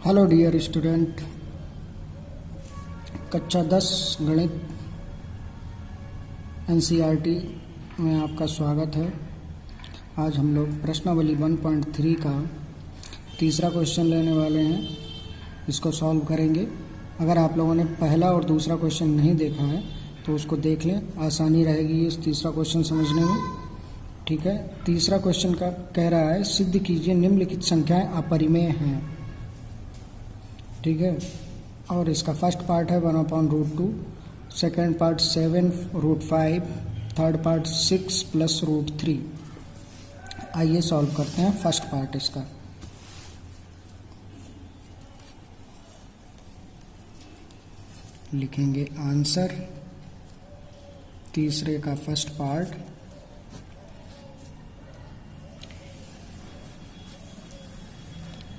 Hello dear student, कक्षा 10 गणित NCERT में आपका स्वागत है। आज हम लोग प्रश्नावली 1.3 का तीसरा क्वेश्चन लेने वाले हैं। इसको सॉल्व करेंगे। अगर आप लोगों ने पहला और दूसरा क्वेश्चन नहीं देखा है तो उसको देख लें, आसानी रहेगी इस तीसरा क्वेश्चन समझने में। ठीक है, तीसरा क्वेश्चन का कह रहा है सिद्ध कीजिए निम्नलिखित संख्याएं अपरिमेय हैं। ठीक है, और इसका फर्स्ट पार्ट है 1/√2, सेकेंड पार्ट 7√5, थर्ड पार्ट 6 + √3। आइए सॉल्व करते हैं फर्स्ट पार्ट इसका। लिखेंगे आंसर तीसरे का फर्स्ट पार्ट।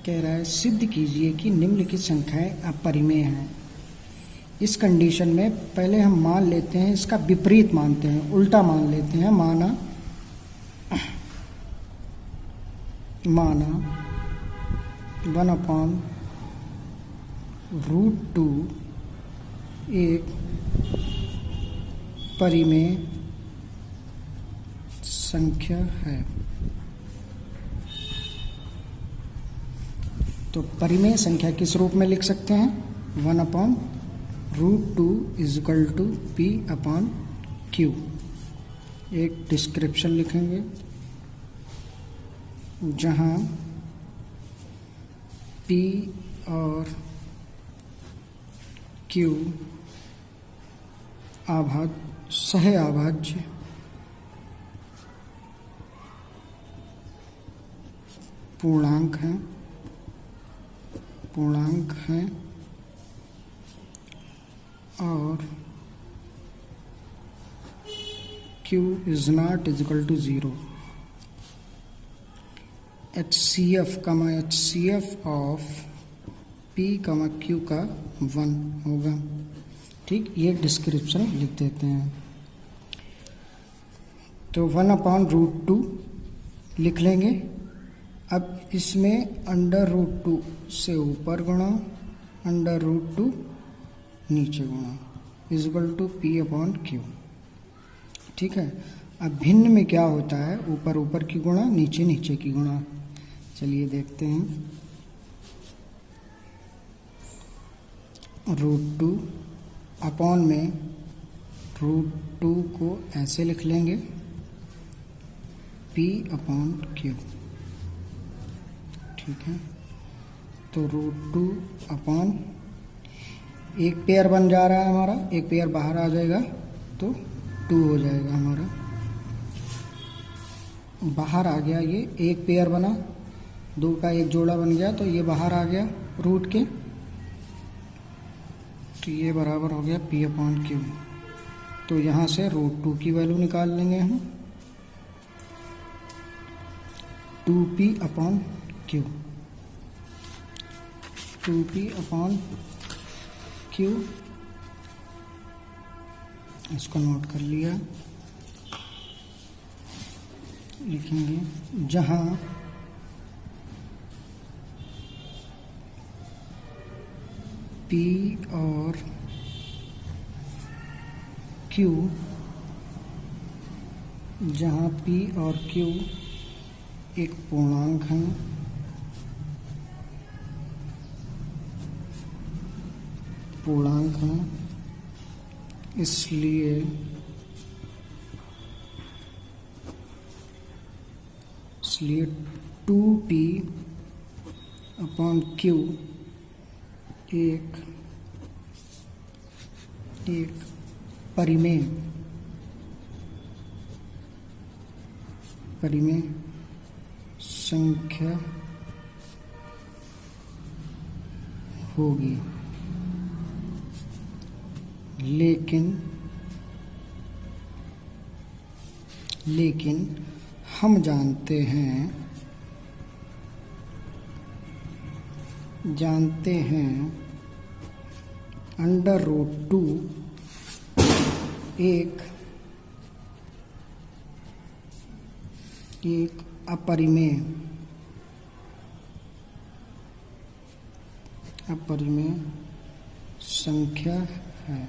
कह रहा है सिद्ध कीजिए कि निम्नलिखित संख्याएं अपरिमेय हैं। इस कंडीशन में पहले हम मान लेते हैं, इसका विपरीत मानते हैं, उल्टा मान लेते हैं। माना 1/√2 एक परिमेय संख्या है। तो परिमेय संख्या किस रूप में लिख सकते हैं? 1/√2 = P/Q। एक डिस्क्रिप्शन लिखेंगे जहां P और Q सह अभाज्य पूर्णांक हैं और Q ≠ 0। HCF of P, Q का 1 होगा। ठीक, ये डिस्क्रिप्शन लिख देते हैं। तो 1/√2 लिख लेंगे। अब इसमें √2 से ऊपर गुणा, √2 नीचे गुणा =P/Q। ठीक है, अब भिन्न में क्या होता है? ऊपर ऊपर की गुणा, नीचे नीचे की गुणा। चलिए देखते हैं। √2 अपॉन में √2 को ऐसे लिख लेंगे P/Q। ठीक है, तो √2 अपॉन एक पेयर बन जा रहा है हमारा, एक पेयर बाहर आ जाएगा तो 2 हो जाएगा हमारा। बाहर आ गया, ये एक पेयर बना, 2 का एक जोड़ा बन गया, तो ये बाहर आ गया रूट के, तो ये बराबर हो गया P/Q। तो यहाँ से √2 की वैल्यू निकाल लेंगे हम, 2P/Q। 2P/Q इसको नोट कर लिया। लिखेंगे जहाँ P और Q, जहाँ P और Q एक पूर्णांक है, इसलिए इसलिए 2P/Q एक परिमेय संख्या होगी। लेकिन हम जानते हैं √2 एक अपरिमेय अपरिमेय संख्या है,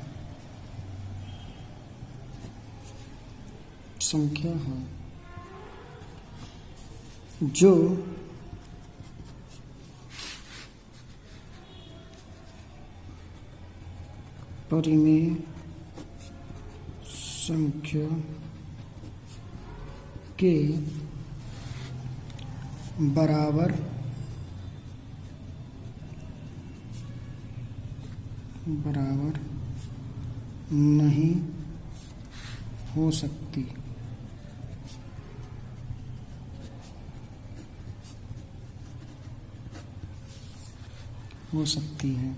जो परिमेय संख्या के बराबर नहीं हो सकती। है,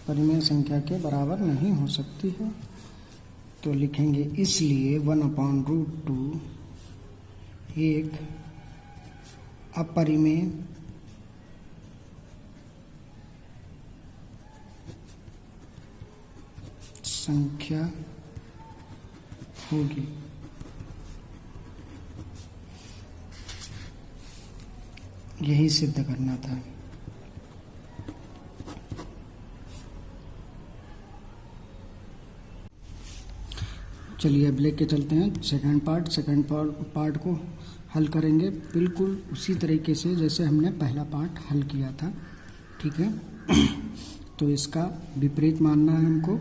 परिमेय संख्या के बराबर नहीं हो सकती है। तो लिखेंगे इसलिए 1/√2 एक अपरिमेय संख्या होगी। यही सिद्ध करना था। चलिए अब लेके चलते हैं सेकंड पार्ट को हल करेंगे बिल्कुल उसी तरीके से जैसे हमने पहला पार्ट हल किया था। ठीक है, तो इसका विपरीत मानना है हमको।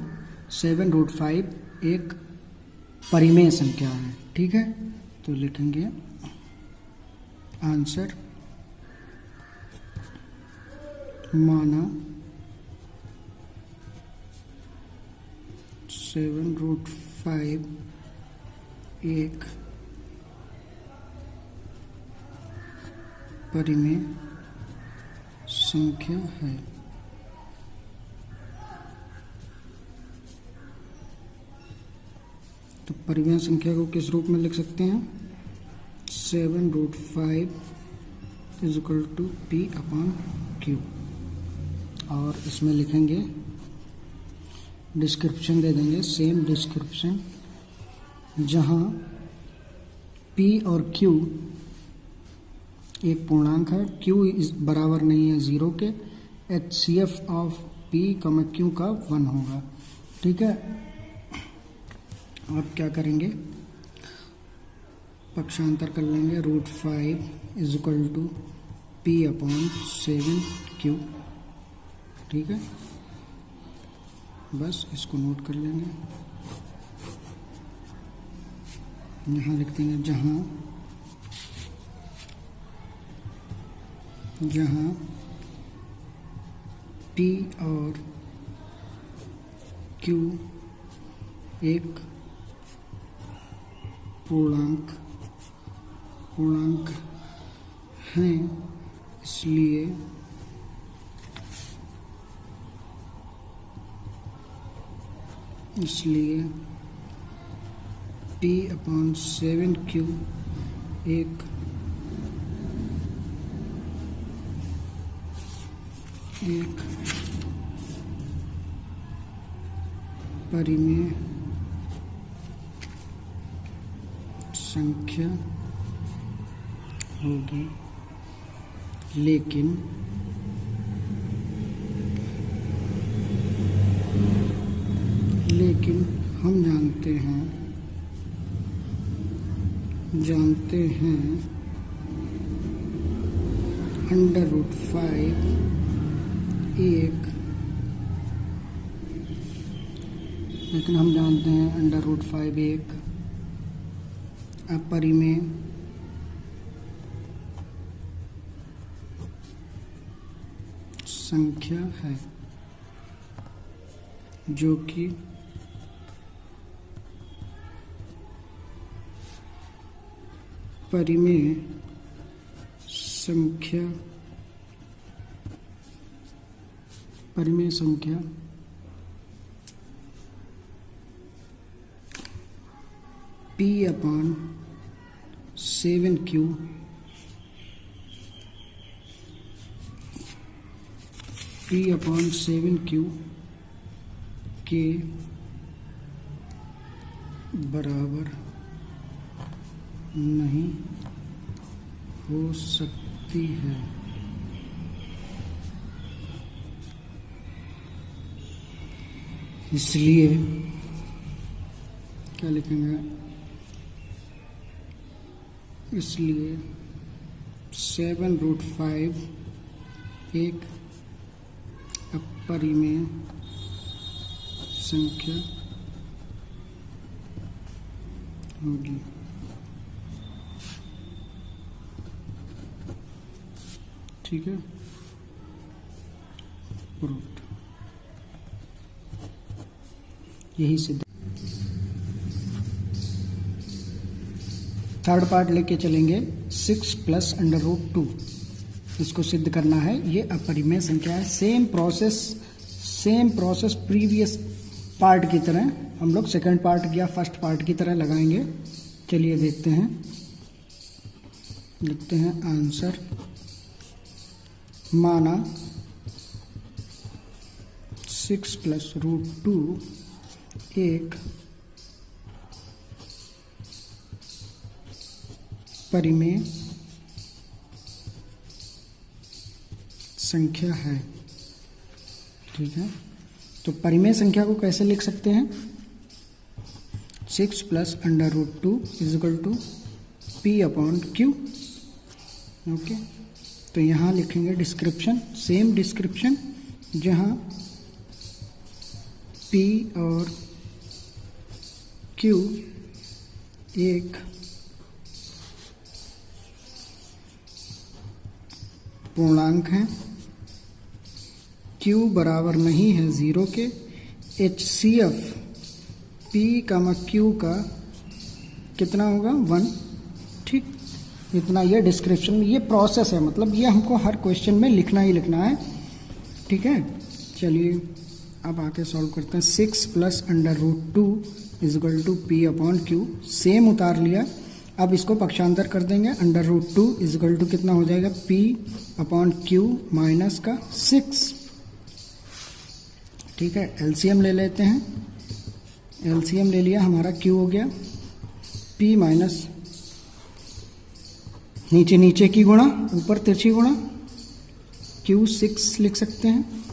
7√5 एक परिमेय संख्या है। ठीक है, तो लिखेंगे आंसर माना 7√5 एक परिमेय संख्या है। तो परिमेय संख्या को किस रूप में लिख सकते हैं? 7√5 = P/Q। और इसमें लिखेंगे, डिस्क्रिप्शन दे देंगे, सेम डिस्क्रिप्शन, जहाँ P और Q एक पूर्णांक है, Q बराबर नहीं है 0 के, HCF ऑफ P, Q का 1 होगा। ठीक है, अब क्या करेंगे, पक्षांतर कर लेंगे। √5 = P/7Q। ठीक है, बस इसको नोट कर लेंगे। यहाँ लिख देंगे जहाँ P और Q एक पूर्णांक हैं, इसलिए P/7Q एक परिमेय संख्या होगी। लेकिन हम जानते हैं √5 एक, लेकिन हम जानते हैं √5 एक अपरिमेय संख्या है, जो कि परिमेय संख्या P/7Q के बराबर नहीं हो सकती है। इसलिए क्या लिखेंगे, इसलिए 7√5 एक अपरिमेय संख्या होगी। ठीक है, प्रूफ। यही सिद्ध। थर्ड पार्ट लेके चलेंगे। 6 + √2 इसको सिद्ध करना है। ये अपरिमेय संख्या है। सेम प्रोसेस प्रीवियस पार्ट की तरह हम लोग सेकंड पार्ट या फर्स्ट पार्ट की तरह लगाएंगे। चलिए देखते हैं, लिखते हैं आंसर। माना 6 + √2 एक परिमेय संख्या है। ठीक है, तो परिमेय संख्या को कैसे लिख सकते हैं? 6 + √2 = P/Q। ओके, तो यहाँ लिखेंगे डिस्क्रिप्शन, सेम डिस्क्रिप्शन, जहाँ P और Q एक पूर्णांक हैं, Q बराबर नहीं है 0 के। HCF P, Q का कितना होगा? 1। ठीक, इतना ये डिस्क्रिप्शन में, ये प्रोसेस है, मतलब ये हमको हर क्वेश्चन में लिखना ही लिखना है। ठीक है, चलिए अब आके सॉल्व करते हैं। 6 + √2 = P/Q। सेम उतार लिया। अब इसको पक्षांतर कर देंगे। √2 = कितना हो जाएगा? P/Q माइनस का 6। ठीक है, एलसीएम ले लेते हैं। एलसीएम ले लिया, हमारा Q हो गया P माइनस नीचे नीचे की गुणा ऊपर तिरछी गुणा, Q 6 लिख सकते हैं।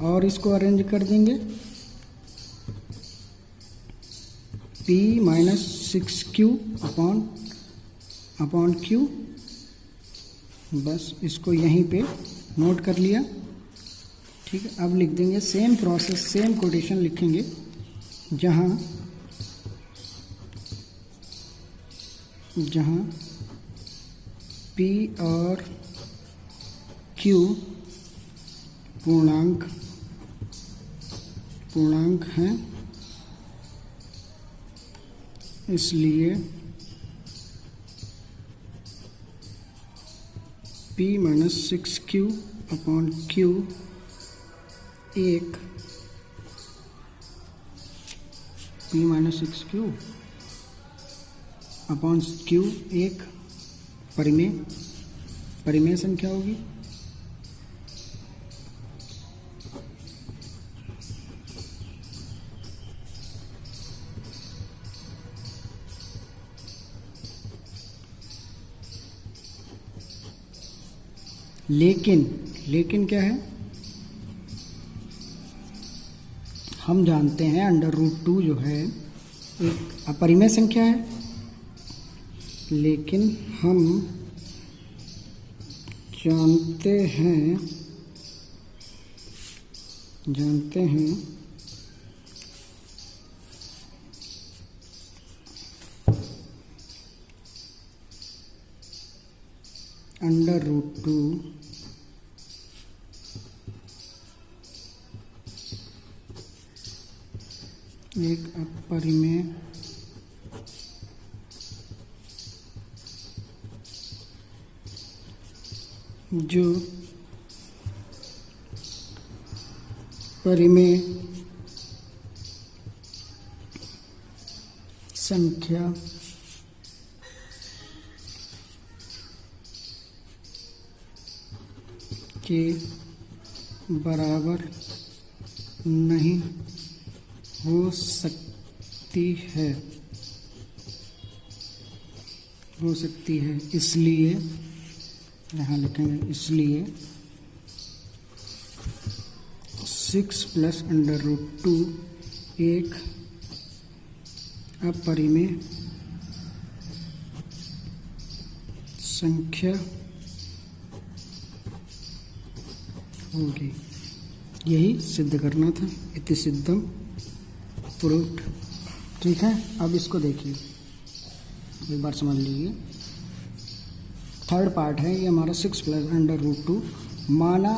और इसको अरेंज कर देंगे, P minus 6Q upon Q। बस इसको यहीं पे नोट कर लिया। ठीक है, अब लिख देंगे सेम प्रोसेस, सेम कोटेशन लिखेंगे, जहाँ P और Q पूर्णांक हैं, इसलिए P minus 6Q upon Q एक P minus 6Q upon Q एक परिमेय संख्या होगी। लेकिन क्या है, हम जानते हैं √2 जो है एक अपरिमेय संख्या है, लेकिन हम जानते हैं √2 एक अपरिमेय जो परिमेय संख्या के बराबर नहीं हो सकती है, इसलिए यहाँ लिखेंगे, इसलिए 6 प्लस अंडर रूट 2 एक अपरिमेय संख्या होगी। यही सिद्ध करना था। इति सिद्धम प्रूव्ड। ठीक है, अब इसको देखिए, एक बार समझ लीजिए। थर्ड पार्ट है ये हमारा 6 प्लस अंडर रूट 2। माना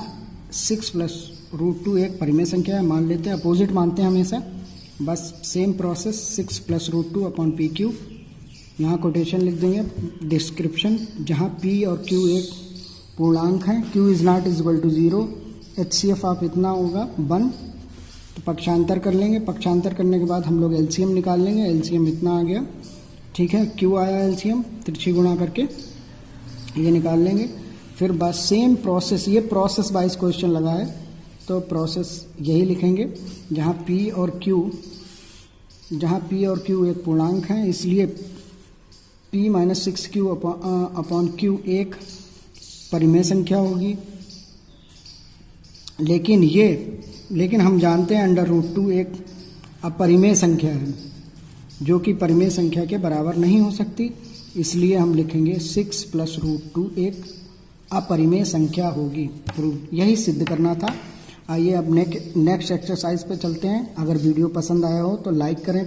6 प्लस रूट 2 एक परिमेय संख्या है, मान लेते हैं, अपोजिट मानते हैं हमेशा। बस same process 6 plus root 2 upon P Q. यहाँ कोटेशन लिख देंगे, डिस्क्रिप्शन, जहाँ पी और क्यू एक पूर्णांक है, Q is not equal to 0, HCF आप इतना होगा 1। तो पक्षांतर कर लेंगे, पक्षांतर करने के बाद हम लोग LCM निकाल लेंगे। LCM इतना आ गया। ठीक है, क्यू आया LCM, तिरछी गुणा करके ये निकाल लेंगे। फिर बस सेम प्रोसेस, ये प्रोसेस वाइज क्वेश्चन लगा है तो प्रोसेस यही लिखेंगे। जहाँ P और Q एक पूर्णांक है, इसलिए P minus 6Q upon Q एक परिमेय संख्या होगी। लेकिन हम जानते हैं अंडर रूट 2 एक अपरिमेय संख्या है, जो कि परिमेय संख्या के बराबर नहीं हो सकती। इसलिए हम लिखेंगे 6 प्लस रूट 2 एक अपरिमेय संख्या होगी। प्रूव, यही सिद्ध करना था। आइए अब नेक्स्ट एक्सरसाइज पे चलते हैं। अगर वीडियो पसंद आया हो तो लाइक करें।